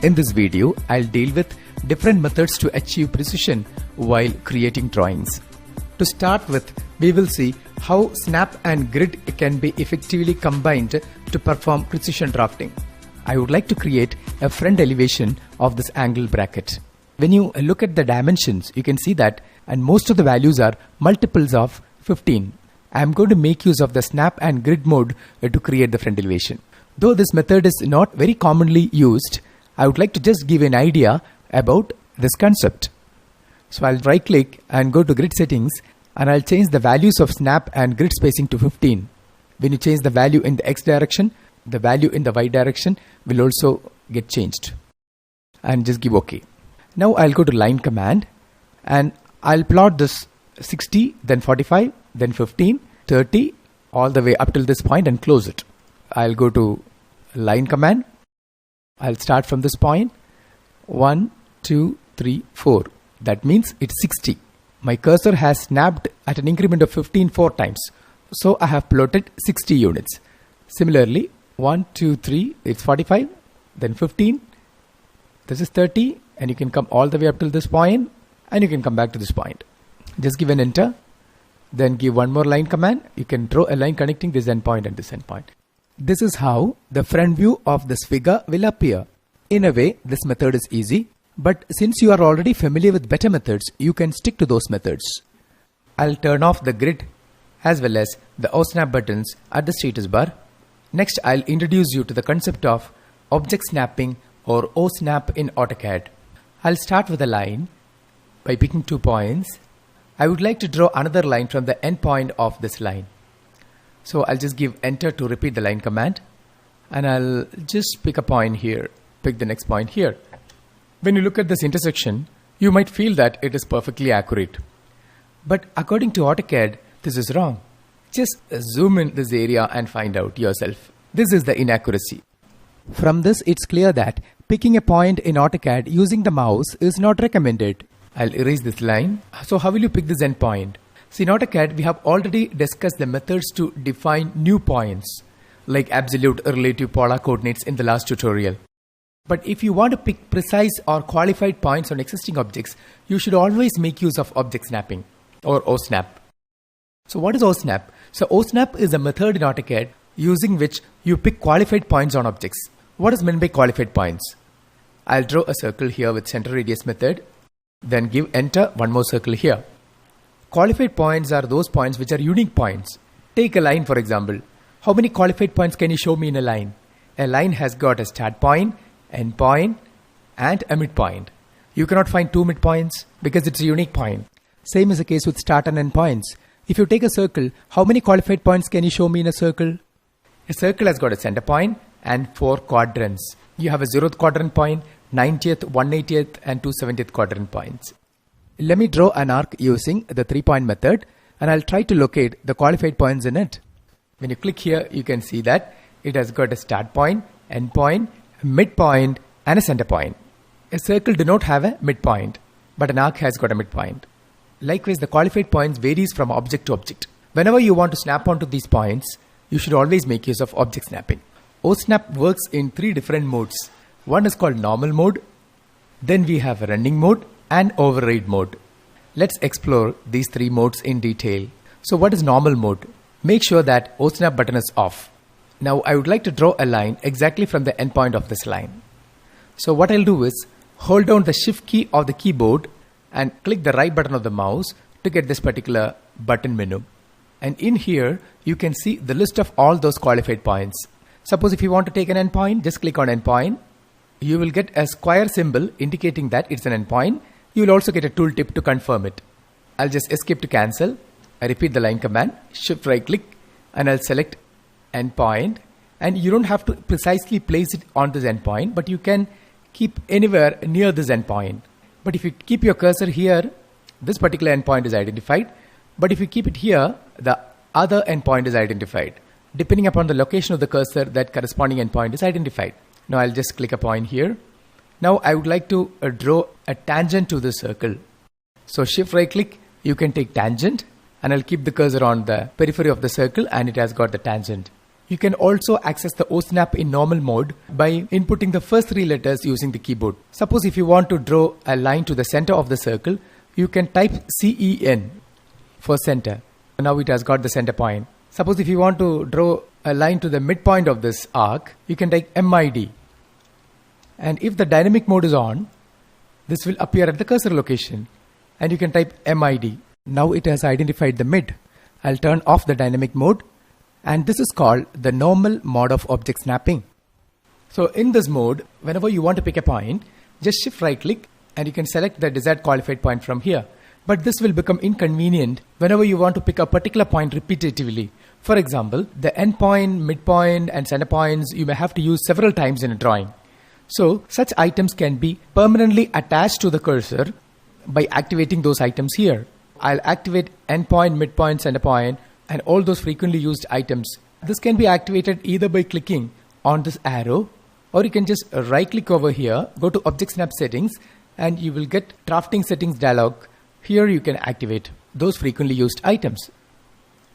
In this video, I'll deal with different methods to achieve precision while creating drawings. To start with, we will see how snap and grid can be effectively combined to perform precision drafting. I would like to create a front elevation of this angle bracket. When you look at the dimensions, you can see that and most of the values are multiples of 15. I am going to make use of the snap and grid mode to create the front elevation. Though this method is not very commonly used, I would like to just give an idea about this concept. So I'll right click and go to grid settings, and I'll change the values of snap and grid spacing to 15. When you change the value in the X direction, the value in the Y direction will also get changed. And just give OK. Now I'll go to line command and I'll plot this 60, then 45, then 15, 30, all the way up till this point and close it. I'll go to line command. I'll start from this point. 1, 2, 3, 4. That means it's 60. My cursor has snapped at an increment of 15 4 times. So I have plotted 60 units. Similarly, 1, 2, 3, it's 45, then 15. This is 30, and you can come all the way up till this point, and you can come back to this point. Just give an enter. Then give one more line command. You can draw a line connecting this endpoint and this endpoint. This is how the front view of this figure will appear. In a way, this method is easy, but since you are already familiar with better methods, you can stick to those methods. I'll turn off the grid as well as the O-snap buttons at the status bar. Next, I'll introduce you to the concept of object snapping or O-snap in AutoCAD. I'll start with a line by picking 2 points. I would like to draw another line from the endpoint of this line. So I'll just give enter to repeat the line command, and I'll just pick a point here, pick the next point here. When you look at this intersection, you might feel that it is perfectly accurate. But according to AutoCAD, this is wrong. Just zoom in this area and find out yourself. This is the inaccuracy. From this, it's clear that picking a point in AutoCAD using the mouse is not recommended. I'll erase this line. So how will you pick this endpoint? See, in AutoCAD, we have already discussed the methods to define new points, like absolute, relative, polar coordinates in the last tutorial. But if you want to pick precise or qualified points on existing objects, you should always make use of object snapping or O-snap. So what is O-snap? So O-snap is a method in AutoCAD using which you pick qualified points on objects. What is meant by qualified points? I'll draw a circle here with center radius method, then give enter, one more circle here. Qualified points are those points which are unique points. Take a line, for example. How many qualified points can you show me in a line? A line has got a start point, end point, and a midpoint. You cannot find 2 midpoints because it's a unique point. Same is the case with start and end points. If you take a circle, how many qualified points can you show me in a circle? A circle has got a center point and 4 quadrants. You have a 0th quadrant point, 90th, 180th, and 270th quadrant points. Let me draw an arc using the 3-point method, and I'll try to locate the qualified points in it. When you click here, you can see that it has got a start point, end point, midpoint, and a center point. A circle does not have a midpoint, but an arc has got a midpoint. Likewise, the qualified points varies from object to object. Whenever you want to snap onto these points, you should always make use of object snapping. O-snap works in 3 different modes. One is called normal mode, then we have running mode, and override mode. Let's explore these 3 modes in detail. So what is normal mode? Make sure that O-snap button is off. Now I would like to draw a line exactly from the endpoint of this line. So what I'll do is hold down the shift key of the keyboard and click the right button of the mouse to get this particular button menu. And in here, you can see the list of all those qualified points. Suppose if you want to take an endpoint, just click on endpoint. You will get a square symbol indicating that it's an endpoint. You will also get a tooltip to confirm it. I'll just escape to cancel. I repeat the line command, shift right click, and I'll select endpoint. And you don't have to precisely place it on this endpoint, but you can keep anywhere near this endpoint. But if you keep your cursor here, this particular endpoint is identified. But if you keep it here, the other endpoint is identified. Depending upon the location of the cursor, that corresponding endpoint is identified. Now I'll just click a point here. Now I would like to draw a tangent to this circle. So shift right click, you can take tangent, and I'll keep the cursor on the periphery of the circle, and it has got the tangent. You can also access the OSNAP in normal mode by inputting the first three letters using the keyboard. Suppose if you want to draw a line to the center of the circle, you can type CEN for center. Now it has got the center point. Suppose if you want to draw a line to the midpoint of this arc, you can type MID. And if the dynamic mode is on, this will appear at the cursor location. And you can type MID. Now it has identified the mid. I'll turn off the dynamic mode. And this is called the normal mode of object snapping. So in this mode, whenever you want to pick a point, just shift right click and you can select the desired qualified point from here. But this will become inconvenient whenever you want to pick a particular point repetitively. For example, the end point, midpoint and center points you may have to use several times in a drawing. So such items can be permanently attached to the cursor by activating those items here. I'll activate end point, midpoint, center point and all those frequently used items. This can be activated either by clicking on this arrow, or you can just right click over here, go to Object Snap Settings and you will get Drafting Settings dialog. Here you can activate those frequently used items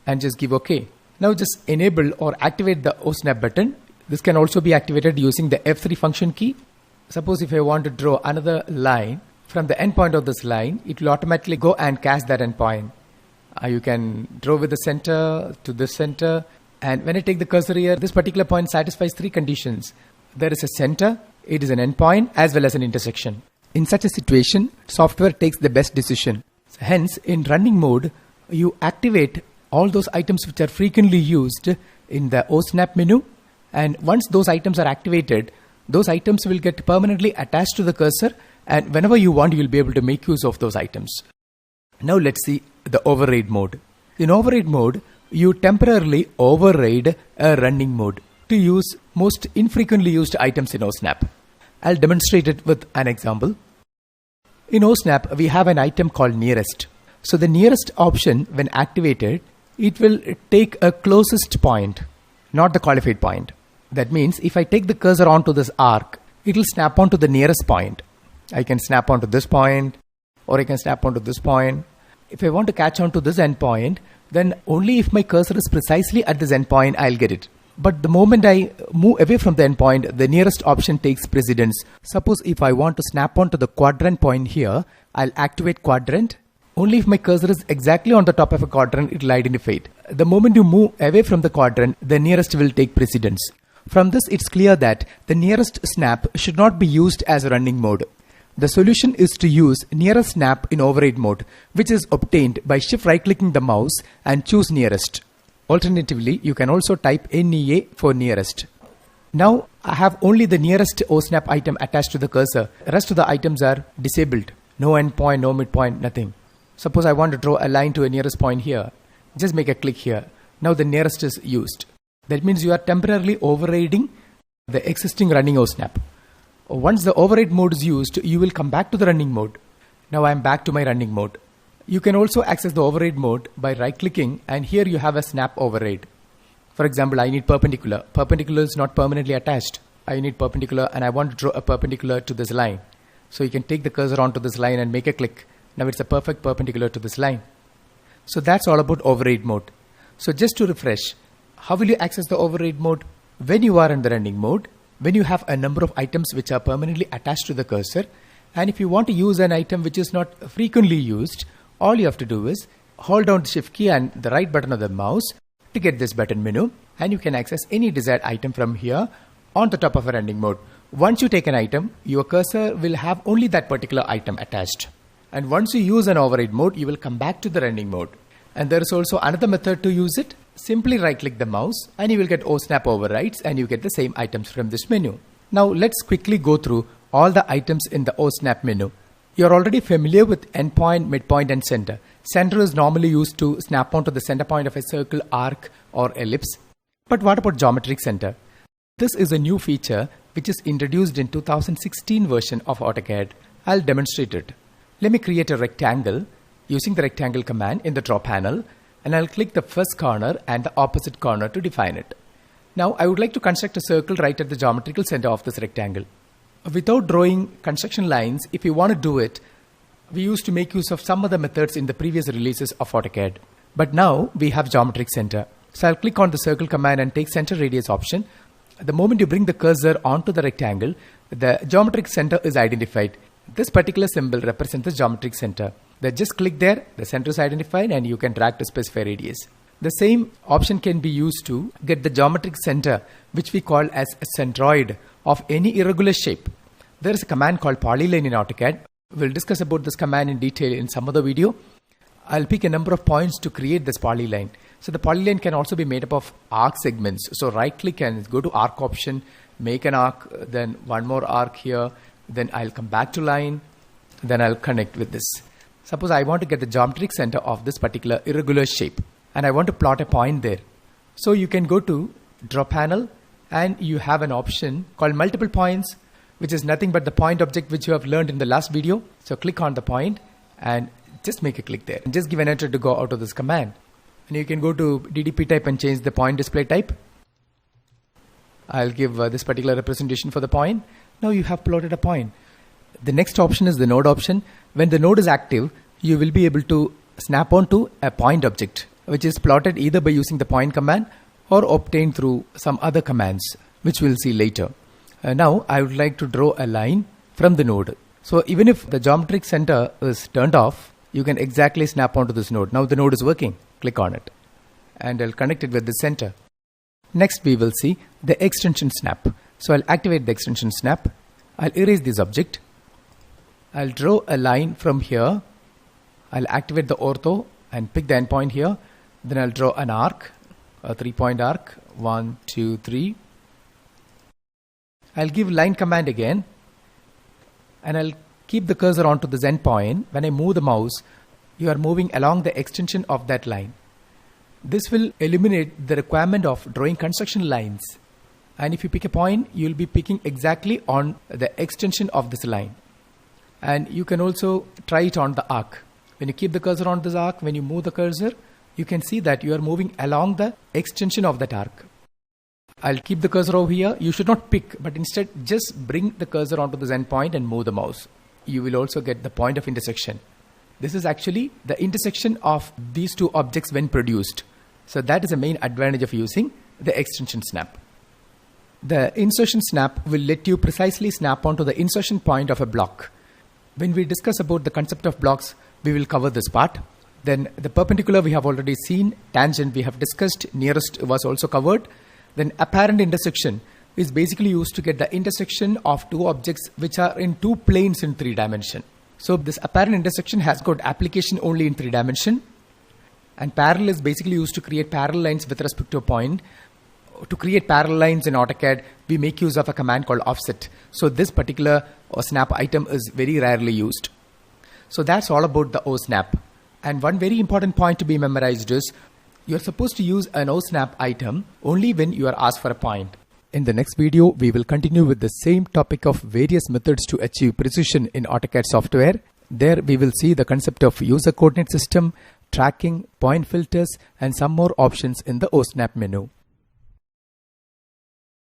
and just give OK. Now just enable or activate the OSNAP button. This can also be activated using the F3 function key. Suppose if I want to draw another line from the endpoint of this line, it will automatically go and cast that endpoint. You can draw with the center to this center, and when I take the cursor here, this particular point satisfies three conditions. There is a center, it is an endpoint as well as an intersection. In such a situation, software takes the best decision. Hence, in running mode, you activate all those items which are frequently used in the OSNAP menu, and once those items are activated, those items will get permanently attached to the cursor, and whenever you want, you will be able to make use of those items. Now let's see the override mode. In override mode, you temporarily override a running mode to use most infrequently used items in OSNAP. I'll demonstrate it with an example. In OSNAP, we have an item called nearest. So the nearest option, when activated, it will take a closest point, not the qualified point. That means if I take the cursor onto this arc, it will snap onto the nearest point. I can snap onto this point, or I can snap onto this point. If I want to catch on to this endpoint, then only if my cursor is precisely at this endpoint, I'll get it. But the moment I move away from the endpoint, the nearest option takes precedence. Suppose if I want to snap onto the quadrant point here, I'll activate quadrant. Only if my cursor is exactly on the top of a quadrant, it will identify it. The moment you move away from the quadrant, the nearest will take precedence. From this, it's clear that the nearest snap should not be used as a running mode. The solution is to use nearest snap in override mode, which is obtained by shift right clicking the mouse and choose nearest. Alternatively, you can also type NEA for nearest. Now I have only the nearest OSNAP item attached to the cursor. The rest of the items are disabled. No endpoint, no midpoint, nothing. Suppose I want to draw a line to a nearest point here. Just make a click here. Now the nearest is used. That means you are temporarily overriding the existing running OSNAP. Once the override mode is used, you will come back to the running mode. Now I am back to my running mode. You can also access the override mode by right clicking, and here you have a snap override. For example, I need perpendicular. Perpendicular is not permanently attached. I need perpendicular and I want to draw a perpendicular to this line. So you can take the cursor onto this line and make a click. Now it's a perfect perpendicular to this line. So that's all about override mode. So just to refresh, how will you access the override mode? When you are in the running mode, when you have a number of items which are permanently attached to the cursor, and if you want to use an item which is not frequently used, all you have to do is hold down the shift key and the right button of the mouse to get this button menu, and you can access any desired item from here on the top of a running mode. Once you take an item, your cursor will have only that particular item attached. And once you use an override mode, you will come back to the running mode. And there is also another method to use it. Simply right click the mouse and you will get OSNAP overrides and you get the same items from this menu. Now let's quickly go through all the items in the OSNAP menu. You're already familiar with endpoint, midpoint and center. Center is normally used to snap onto the center point of a circle, arc or ellipse. But what about geometric center? This is a new feature which is introduced in 2016 version of AutoCAD. I'll demonstrate it. Let me create a rectangle using the rectangle command in the draw panel, and I'll click the first corner and the opposite corner to define it. Now I would like to construct a circle right at the geometrical center of this rectangle. Without drawing construction lines, if you want to do it, we used to make use of some other methods in the previous releases of AutoCAD. But now we have geometric center. So I'll click on the circle command and take center radius option. The moment you bring the cursor onto the rectangle, the geometric center is identified. This particular symbol represents the geometric center. Then just click there, the center is identified, and you can drag to specify radius. The same option can be used to get the geometric center, which we call as a centroid of any irregular shape. There is a command called polyline in AutoCAD. We'll discuss about this command in detail in some other video. I'll pick a number of points to create this polyline. So the polyline can also be made up of arc segments. So right click and go to arc option, make an arc, then one more arc here, then I'll come back to line, then I'll connect with this. Suppose I want to get the geometric center of this particular irregular shape and I want to plot a point there. So you can go to draw panel and you have an option called multiple points, which is nothing but the point object which you have learned in the last video. So click on the point and just make a click there. And just give an enter to go out of this command. And you can go to DDP type and change the point display type. I'll give this particular representation for the point. Now you have plotted a point. The next option is the node option. When the node is active, you will be able to snap onto a point object, which is plotted either by using the point command or obtained through some other commands, which we'll see later. Now I would like to draw a line from the node. So even if the geometric center is turned off, you can exactly snap onto this node. Now the node is working. Click on it and I'll connect it with the center. Next we will see the extension snap. So I'll activate the extension snap. I'll erase this object. I'll draw a line from here. I'll activate the ortho and pick the endpoint here. Then I'll draw an arc, a 3-point arc, 1, 2, 3. I'll give line command again and I'll keep the cursor onto this endpoint. When I move the mouse, you are moving along the extension of that line. This will eliminate the requirement of drawing construction lines. And if you pick a point, you'll be picking exactly on the extension of this line. And you can also try it on the arc. When you keep the cursor on this arc, when you move the cursor, you can see that you are moving along the extension of that arc. I'll keep the cursor over here. You should not pick, but instead just bring the cursor onto this endpoint and move the mouse. You will also get the point of intersection. This is actually the intersection of these two objects when produced. So that is the main advantage of using the extension snap. The insertion snap will let you precisely snap onto the insertion point of a block. When we discuss about the concept of blocks, we will cover this part. Then the perpendicular we have already seen, tangent we have discussed, nearest was also covered. Then apparent intersection is basically used to get the intersection of two objects which are in two planes in 3 dimensions. So this apparent intersection has got application only in 3 dimensions. And parallel is basically used to create parallel lines with respect to a point. To create parallel lines in AutoCAD, we make use of a command called offset. So this particular snap item is very rarely used. So that's all about the O-snap. And one very important point to be memorized is you're supposed to use an O-snap item only when you are asked for a point. In the next video, we will continue with the same topic of various methods to achieve precision in AutoCAD software. There we will see the concept of user coordinate system, tracking, point filters, and some more options in the O-snap menu.